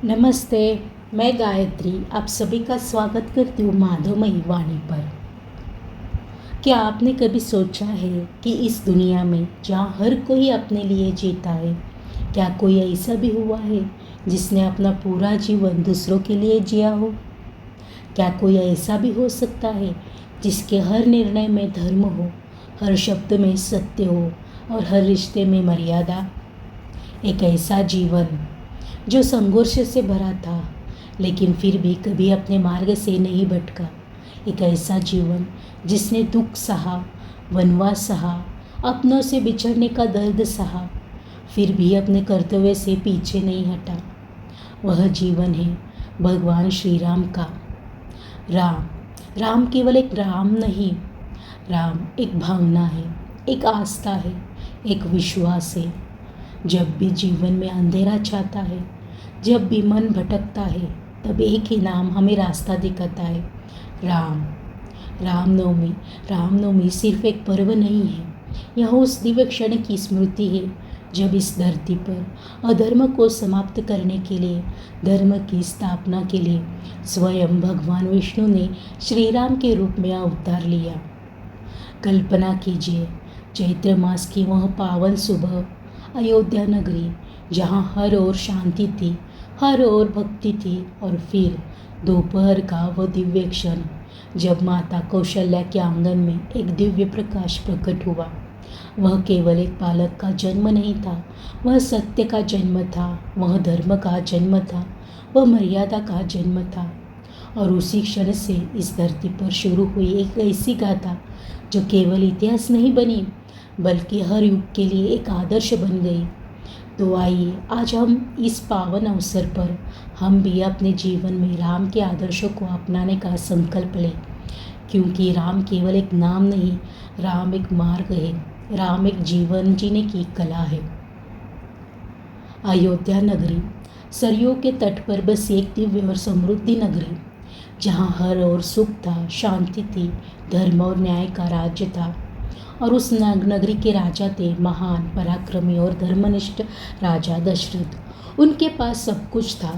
नमस्ते। मैं गायत्री आप सभी का स्वागत करती हूँ माधवमयी वाणी पर। क्या आपने कभी सोचा है कि इस दुनिया में जहाँ हर कोई अपने लिए जीता है, क्या कोई ऐसा भी हुआ है जिसने अपना पूरा जीवन दूसरों के लिए जिया हो? क्या कोई ऐसा भी हो सकता है जिसके हर निर्णय में धर्म हो, हर शब्द में सत्य हो और हर रिश्ते में मर्यादा? एक ऐसा जीवन जो संघर्ष से भरा था लेकिन फिर भी कभी अपने मार्ग से नहीं भटका। एक ऐसा जीवन जिसने दुख सहा, वनवास सहा, अपनों से बिछड़ने का दर्द सहा, फिर भी अपने कर्तव्य से पीछे नहीं हटा। वह जीवन है भगवान श्री राम का। राम राम केवल एक राम नहीं, राम एक भावना है, एक आस्था है, एक विश्वास है। जब भी जीवन में अंधेरा छाता है, जब भी मन भटकता है, तब एक ही नाम हमें रास्ता दिखाता है, राम। रामनवमी रामनवमी सिर्फ एक पर्व नहीं है, यह उस दिव्य क्षण की स्मृति है जब इस धरती पर अधर्म को समाप्त करने के लिए, धर्म की स्थापना के लिए स्वयं भगवान विष्णु ने श्री राम के रूप में अवतार लिया। कल्पना कीजिए, चैत्र मास की वह पावन सुबह, अयोध्या नगरी जहाँ हर ओर शांति थी, हर ओर भक्ति थी, और फिर दोपहर का वह दिव्य क्षण जब माता कौशल्या के आंगन में एक दिव्य प्रकाश प्रकट हुआ। वह केवल एक बालक का जन्म नहीं था, वह सत्य का जन्म था, वह धर्म का जन्म था, वह मर्यादा का जन्म था। और उसी क्षण से इस धरती पर शुरू हुई एक ऐसी गाथा जो केवल इतिहास नहीं बनी बल्कि हर युग के लिए एक आदर्श बन गई। तो आइए आज हम इस पावन अवसर पर हम भी अपने जीवन में राम के आदर्शों को अपनाने का संकल्प लें, क्योंकि राम केवल एक नाम नहीं, राम एक मार्ग है, राम एक जीवन जीने की कला है। अयोध्या नगरी सरयू के तट पर बसी एक दिव्य और समृद्धि नगरी, जहाँ हर ओर सुख था, शांति थी, धर्म और न्याय का राज्य था। और उस नगरी के राजा थे महान, पराक्रमी और धर्मनिष्ठ राजा दशरथ। उनके पास सब कुछ था,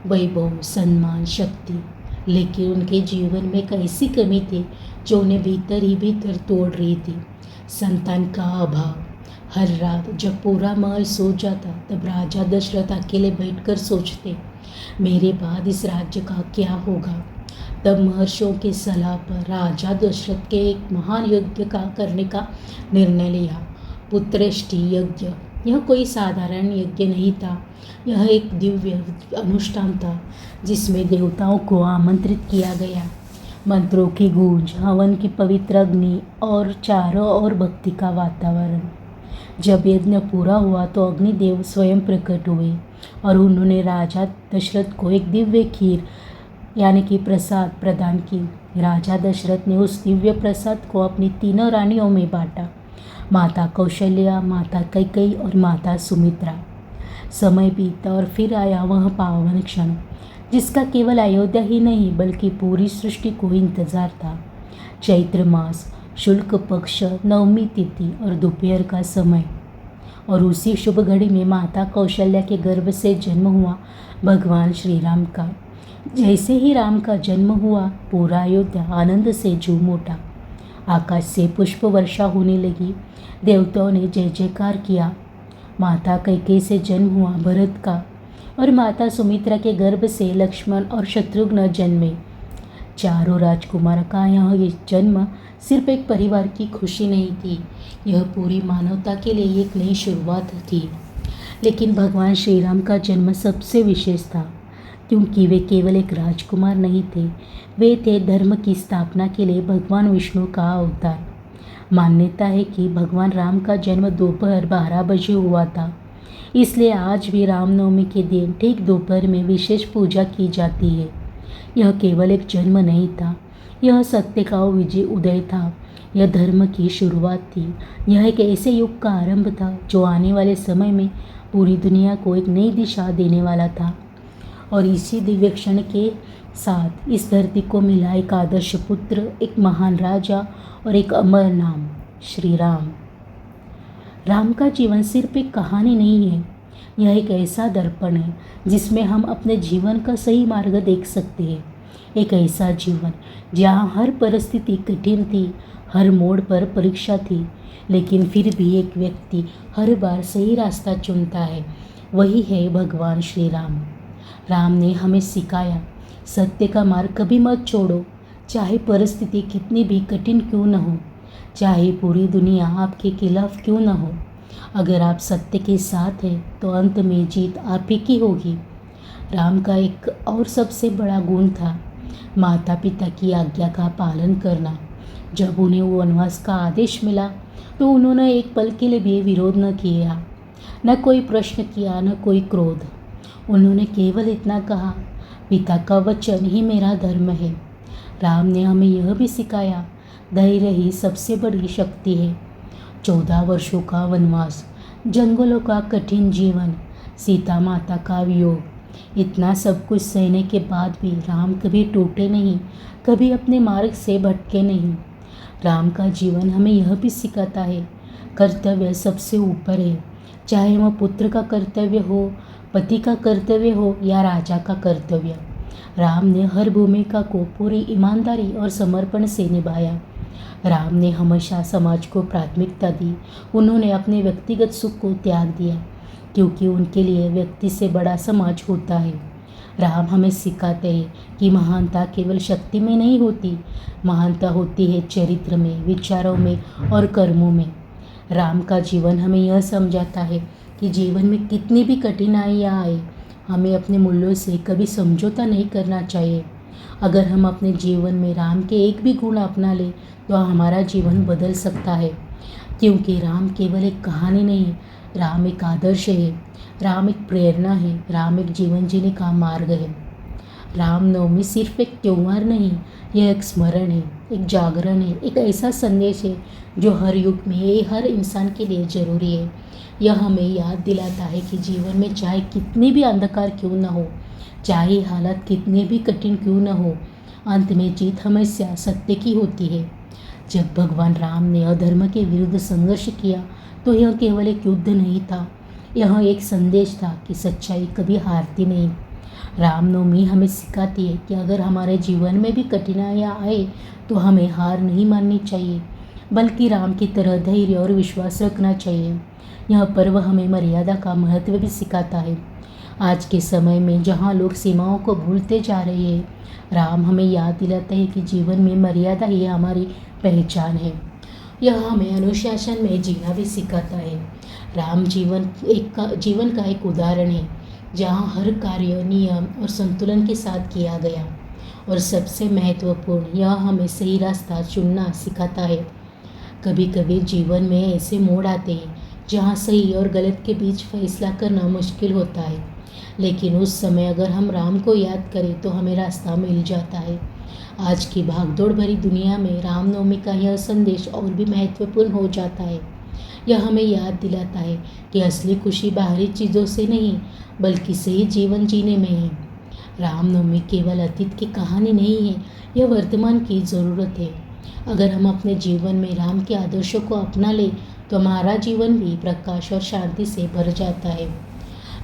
वैभव, सम्मान, शक्ति, लेकिन उनके जीवन में एक ऐसी कमी थी जो उन्हें भीतर ही भीतर तोड़ रही थी, संतान का अभाव। हर रात जब पूरा महल सो जाता तब राजा दशरथ अकेले बैठकर सोचते, मेरे बाद इस राज्य का क्या होगा। तब महर्षियों की सलाह पर राजा दशरथ के एक महान यज्ञ का करने का निर्णय लिया, पुत्रेष्टि यज्ञ। यह कोई साधारण यज्ञ नहीं था, यह एक दिव्य अनुष्ठान था जिसमें देवताओं को आमंत्रित किया गया। मंत्रों की गूंज, हवन की पवित्र अग्नि और चारों ओर भक्ति का वातावरण। जब यज्ञ पूरा हुआ तो अग्निदेव स्वयं प्रकट हुए और उन्होंने राजा दशरथ को एक दिव्य खीर यानी कि प्रसाद प्रदान की। राजा दशरथ ने उस दिव्य प्रसाद को अपनी तीनों रानियों में बांटा, माता कौशल्या, माता कैकेयी और माता सुमित्रा। समय बीता और फिर आया वह पावन क्षण जिसका केवल अयोध्या ही नहीं बल्कि पूरी सृष्टि को इंतजार था। चैत्र मास, शुक्ल पक्ष, नवमी तिथि और दोपहर का समय, और उसी शुभ घड़ी में माता कौशल्या के गर्भ से जन्म हुआ भगवान श्री राम का। जैसे ही राम का जन्म हुआ, पूरा अयोध्या आनंद से झूम उठा। आकाश से पुष्प वर्षा होने लगी, देवताओं ने जय जयकार किया। माता कैकेयी से जन्म हुआ भरत का, और माता सुमित्रा के गर्भ से लक्ष्मण और शत्रुघ्न जन्मे। चारों राजकुमार का यह जन्म सिर्फ एक परिवार की खुशी नहीं थी, यह पूरी मानवता के लिए एक नई शुरुआत थी। लेकिन भगवान श्री राम का जन्म सबसे विशेष था, क्योंकि वे केवल एक राजकुमार नहीं थे, वे थे धर्म की स्थापना के लिए भगवान विष्णु का अवतार। मान्यता है कि भगवान राम का जन्म दोपहर 12 बजे हुआ था, इसलिए आज भी रामनवमी के दिन ठीक दोपहर में विशेष पूजा की जाती है। यह केवल एक जन्म नहीं था, यह सत्य का विजय उदय था, यह धर्म की शुरुआत थी, यह एक ऐसे युग का आरंभ था जो आने वाले समय में पूरी दुनिया को एक नई दिशा देने वाला था। और इसी दिव्य क्षण के साथ इस धरती को मिला एक आदर्श पुत्र, एक महान राजा और एक अमर नाम, श्री राम। राम का जीवन सिर्फ एक कहानी नहीं है, यह एक ऐसा दर्पण है जिसमें हम अपने जीवन का सही मार्ग देख सकते हैं। एक ऐसा जीवन जहाँ हर परिस्थिति कठिन थी, हर मोड़ पर परीक्षा थी, लेकिन फिर भी एक व्यक्ति हर बार सही रास्ता चुनता है। वही है भगवान श्री राम। राम ने हमें सिखाया, सत्य का मार्ग कभी मत छोड़ो, चाहे परिस्थिति कितनी भी कठिन क्यों न हो, चाहे पूरी दुनिया आपके खिलाफ क्यों न हो। अगर आप सत्य के साथ हैं तो अंत में जीत आप ही की होगी। राम का एक और सबसे बड़ा गुण था माता पिता की आज्ञा का पालन करना। जब उन्हें वो वनवास का आदेश मिला तो उन्होंने एक पल के लिए भी विरोध न किया, न कोई प्रश्न किया, न कोई क्रोध। उन्होंने केवल इतना कहा, पिता का वचन ही मेरा धर्म है। राम ने हमें यह भी सिखाया, धैर्य ही सबसे बड़ी शक्ति है। 14 वर्षों का वनवास, जंगलों का कठिन जीवन, सीता माता का वियोग, इतना सब कुछ सहने के बाद भी राम कभी टूटे नहीं, कभी अपने मार्ग से भटके नहीं। राम का जीवन हमें यह भी सिखाता है, कर्तव्य सबसे ऊपर है। चाहे वह पुत्र का कर्तव्य हो, पति का कर्तव्य हो या राजा का कर्तव्य। राम ने हर भूमिका को पूरी ईमानदारी और समर्पण से निभाया। राम ने हमेशा समाज को प्राथमिकता दी। उन्होंने अपने व्यक्तिगत सुख को त्याग दिया, क्योंकि उनके लिए व्यक्ति से बड़ा समाज होता है। राम हमें सिखाते हैं कि महानता केवल शक्ति में नहीं होती, महानता होती है चरित्र में, विचारों में और कर्मों में। राम का जीवन हमें यह समझाता है कि जीवन में कितनी भी कठिनाइयाँ आए, हमें अपने मूल्यों से कभी समझौता नहीं करना चाहिए। अगर हम अपने जीवन में राम के एक भी गुण अपना लें तो हमारा जीवन बदल सकता है, क्योंकि राम केवल एक कहानी नहीं, राम एक आदर्श है, राम एक प्रेरणा है, राम एक जीवन जीने का मार्ग है। रामनवमी सिर्फ एक त्यौहार नहीं, यह एक स्मरण है, एक जागरण है, एक ऐसा संदेश है जो हर युग में हर इंसान के लिए जरूरी है। यह हमें याद दिलाता है कि जीवन में चाहे कितनी भी अंधकार क्यों न हो, चाहे हालात कितने भी कठिन क्यों न हो, अंत में जीत हमेशा सत्य की होती है। जब भगवान राम ने अधर्म के विरुद्ध संघर्ष किया तो यह केवल एक युद्ध नहीं था, यह एक संदेश था कि सच्चाई कभी हारती नहीं। रामनवमी हमें सिखाती है कि अगर हमारे जीवन में भी कठिनाइयाँ आए तो हमें हार नहीं माननी चाहिए, बल्कि राम की तरह धैर्य और विश्वास रखना चाहिए। यह पर्व हमें मर्यादा का महत्व भी सिखाता है। आज के समय में जहाँ लोग सीमाओं को भूलते जा रहे हैं, राम हमें याद दिलाता है कि जीवन में मर्यादा ही हमारी पहचान है। यह हमें अनुशासन में जीना भी सिखाता है। राम जीवन का एक उदाहरण है जहाँ हर कार्य नियम और संतुलन के साथ किया गया, और सबसे महत्वपूर्ण यह हमें सही रास्ता चुनना सिखाता है। कभी कभी जीवन में ऐसे मोड़ आते हैं जहाँ सही और गलत के बीच फैसला करना मुश्किल होता है, लेकिन उस समय अगर हम राम को याद करें तो हमें रास्ता मिल जाता है। आज की भागदौड़ भरी दुनिया में रामनवमी का यह संदेश और भी महत्वपूर्ण हो जाता है। यह हमें याद दिलाता है कि असली खुशी बाहरी चीज़ों से नहीं, बल्कि सही जीवन जीने में है। रामनवमी केवल अतीत की कहानी नहीं है, यह वर्तमान की ज़रूरत है। अगर हम अपने जीवन में राम के आदर्शों को अपना लें तो हमारा जीवन भी प्रकाश और शांति से भर जाता है।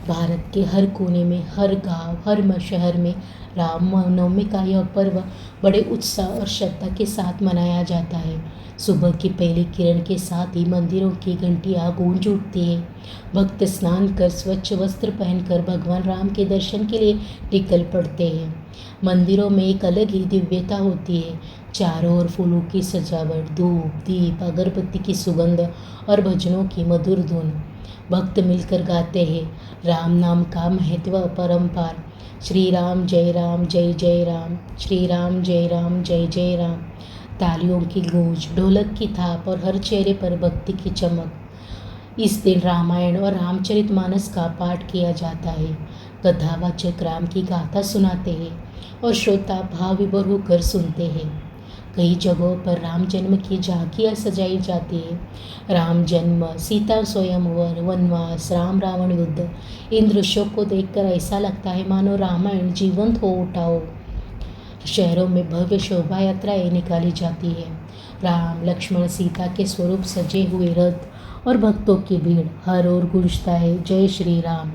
भारत के हर कोने में, हर गांव, हर शहर में रामनवमी का यह पर्व बड़े उत्साह और श्रद्धा के साथ मनाया जाता है। सुबह की पहली किरण के साथ ही मंदिरों की घंटियां गूंज उठती है। भक्त स्नान कर स्वच्छ वस्त्र पहनकर भगवान राम के दर्शन के लिए निकल पड़ते हैं। मंदिरों में एक अलग ही दिव्यता होती है। चारों ओर फूलों की सजावट, धूप, दीप, अगरबत्ती की सुगंध और भजनों की मधुर धुन। भक्त मिलकर गाते हैं राम नाम का महत्व अपरंपार। श्री राम जय राम, श्री राम जय जय राम। तालियों की गूंज, ढोलक की थाप और हर चेहरे पर भक्ति की चमक। इस दिन रामायण और रामचरितमानस का पाठ किया जाता है। कथावाचक राम की गाथा सुनाते हैं और श्रोता भाव विभोर होकर सुनते हैं। कई जगहों पर राम जन्म की झांकियाँ सजाई जाती है। राम जन्म, सीता स्वयंवर, वनवास, राम रावण युद्ध, इन दृश्यों को देखकर ऐसा लगता है मानो रामायण जीवंत हो उठा हो। शहरों में भव्य शोभा यात्राएं निकाली जाती है। राम, लक्ष्मण, सीता के स्वरूप सजे हुए रथ और भक्तों की भीड़, हर ओर गूंजता है जय श्री राम।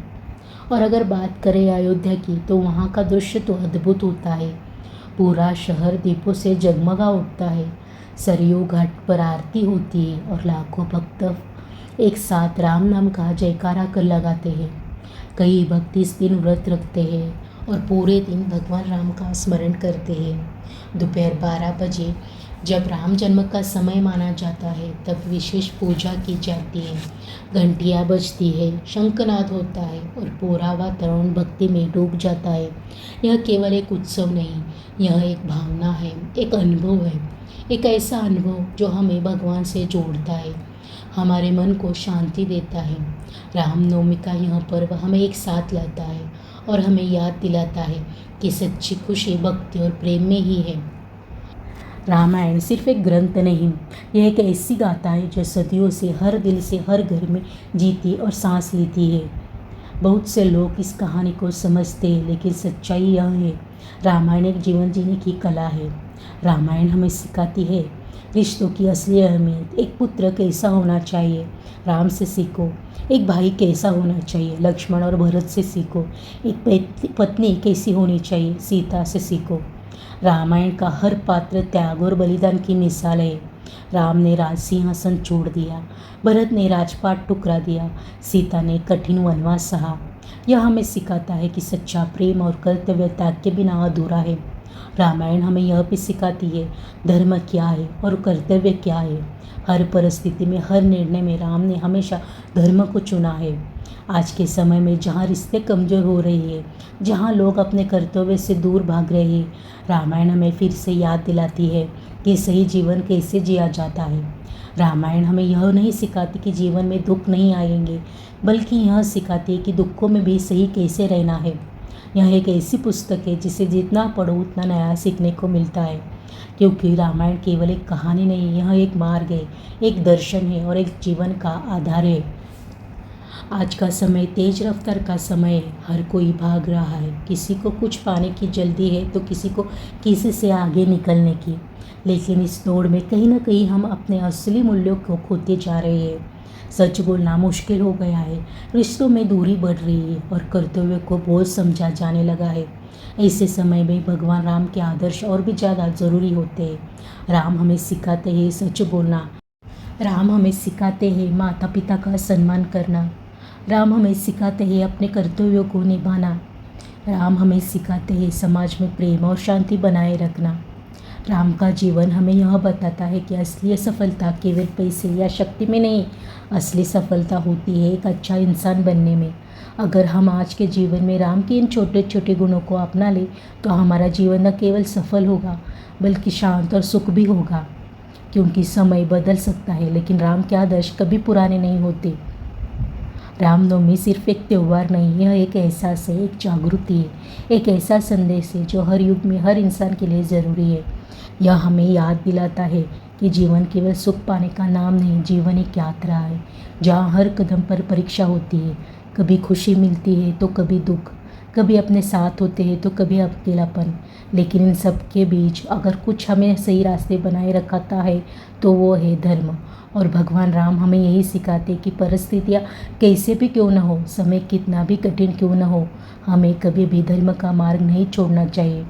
और अगर बात करें अयोध्या की तो वहाँ का दृश्य तो अद्भुत होता है। पूरा शहर दीपों से जगमगा उठता है, सरयू घाट पर आरती होती है और लाखों भक्त एक साथ राम नाम का जयकारा कर लगाते हैं। कई भक्त इस दिन व्रत रखते हैं और पूरे दिन भगवान राम का स्मरण करते हैं। दोपहर 12 बजे जब राम जन्म का समय माना जाता है तब विशेष पूजा की जाती है। घंटियाँ बजती है, शंखनाद होता है और पूरा वातावरण भक्ति में डूब जाता है। यह केवल एक उत्सव नहीं, यह एक भावना है, एक अनुभव है, एक ऐसा अनुभव जो हमें भगवान से जोड़ता है, हमारे मन को शांति देता है। रामनवमी का यह पर्व हमें एक साथ लाता है और हमें याद दिलाता है कि सच्ची खुशी भक्ति और प्रेम में ही है। रामायण सिर्फ एक ग्रंथ नहीं, यह एक ऐसी गाथा है जो सदियों से हर दिल से हर घर में जीती और सांस लेती है। बहुत से लोग इस कहानी को समझते हैं, लेकिन सच्चाई यह है, रामायण एक जीवन जीने की कला है। रामायण हमें सिखाती है रिश्तों की असली अहमियत। एक पुत्र कैसा होना चाहिए, राम से सीखो। एक भाई कैसा होना चाहिए, लक्ष्मण और भरत से सीखो। एक पत्नी कैसी होनी चाहिए, सीता से सीखो। रामायण का हर पात्र त्याग और बलिदान की मिसाल है। राम ने राज सिंहासन छोड़ दिया, भरत ने राजपाट टुकरा दिया, सीता ने कठिन वनवास सहा। यह हमें सिखाता है कि सच्चा प्रेम और कर्तव्य त्याग के बिना अधूरा है। रामायण हमें यह भी सिखाती है धर्म क्या है और कर्तव्य क्या है। हर परिस्थिति में, हर निर्णय में राम ने हमेशा धर्म को चुना है। आज के समय में जहाँ रिश्ते कमज़ोर हो रहे हैं, जहाँ लोग अपने कर्तव्य से दूर भाग रहे हैं, रामायण हमें फिर से याद दिलाती है कि सही जीवन कैसे जिया जाता है। रामायण हमें यह नहीं सिखाती कि जीवन में दुख नहीं आएंगे, बल्कि यह सिखाती है कि दुखों में भी सही कैसे रहना है। यह एक ऐसी पुस्तक है जिसे जितना पढ़ो उतना नया सीखने को मिलता है, क्योंकि रामायण केवल एक कहानी नहीं, यह एक मार्ग है, एक दर्शन है और एक जीवन का आधार है। आज का समय तेज रफ्तार का समय है, हर कोई भाग रहा है। किसी को कुछ पाने की जल्दी है तो किसी को किसी से आगे निकलने की, लेकिन इस दौड़ में कहीं ना कहीं हम अपने असली मूल्यों को खोते जा रहे हैं। सच बोलना मुश्किल हो गया है, रिश्तों में दूरी बढ़ रही है और कर्तव्य को बोझ समझा जाने लगा है। ऐसे समय में भगवान राम के आदर्श और भी ज़्यादा ज़रूरी होते हैं। राम हमें सिखाते हैं सच बोलना, राम हमें सिखाते हैं माता पिता का सम्मान करना, राम हमें सिखाते हैं अपने कर्तव्यों को निभाना, राम हमें सिखाते हैं समाज में प्रेम और शांति बनाए रखना। राम का जीवन हमें यह बताता है कि असली सफलता केवल पैसे या शक्ति में नहीं, असली सफलता होती है एक अच्छा इंसान बनने में। अगर हम आज के जीवन में राम के इन छोटे छोटे गुणों को अपना लें तो हमारा जीवन न केवल सफल होगा बल्कि शांत और सुख भी होगा। क्योंकि समय बदल सकता है, लेकिन राम के आदर्श कभी पुराने नहीं होते। रामनवमी सिर्फ एक त्यौहार नहीं, यह एक एहसास है, एक जागृति है, एक ऐसा संदेश है जो हर युग में हर इंसान के लिए ज़रूरी है। यह हमें याद दिलाता है कि जीवन केवल सुख पाने का नाम नहीं, जीवन एक यात्रा है जहाँ हर कदम पर परीक्षा होती है। कभी खुशी मिलती है तो कभी दुख, कभी अपने साथ होते हैं तो कभी अकेलापन, लेकिन इन सब के बीच अगर कुछ हमें सही रास्ते बनाए रखाता है तो वो है धर्म। और भगवान राम हमें यही सिखाते कि परिस्थितियाँ कैसे भी क्यों न हो, समय कितना भी कठिन क्यों न हो, हमें कभी भी धर्म का मार्ग नहीं छोड़ना चाहिए।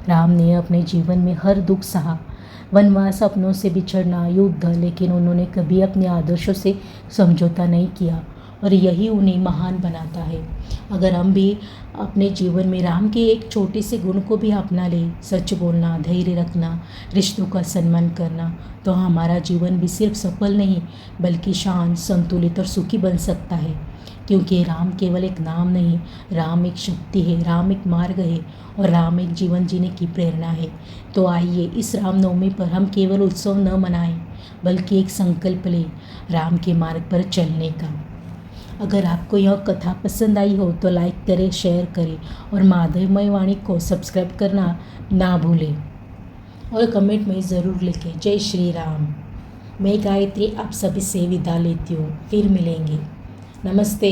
राम ने अपने जीवन में हर दुख सहा, वनवास, अपनों से बिछड़ना, युद्ध, लेकिन उन्होंने कभी अपने आदर्शों से समझौता नहीं किया और यही उन्हें महान बनाता है। अगर हम भी अपने जीवन में राम के एक छोटे से गुण को भी अपना लें, सच बोलना, धैर्य रखना, रिश्तों का सम्मान करना, तो हमारा जीवन भी सिर्फ सफल नहीं बल्कि शांत, संतुलित और सुखी बन सकता है। क्योंकि राम केवल एक नाम नहीं, राम एक शक्ति है, राम एक मार्ग है और राम एक जीवन जीने की प्रेरणा है। तो आइए इस रामनवमी पर हम केवल उत्सव न मनाएं बल्कि एक संकल्प लें राम के मार्ग पर चलने का। अगर आपको यह कथा पसंद आई हो तो लाइक करें, शेयर करें और माधवमय वाणी को सब्सक्राइब करना ना भूलें और कमेंट में ज़रूर लिखें जय श्री राम। मैं गायत्री आप सभी से विदा लेती हूँ, फिर मिलेंगे। नमस्ते।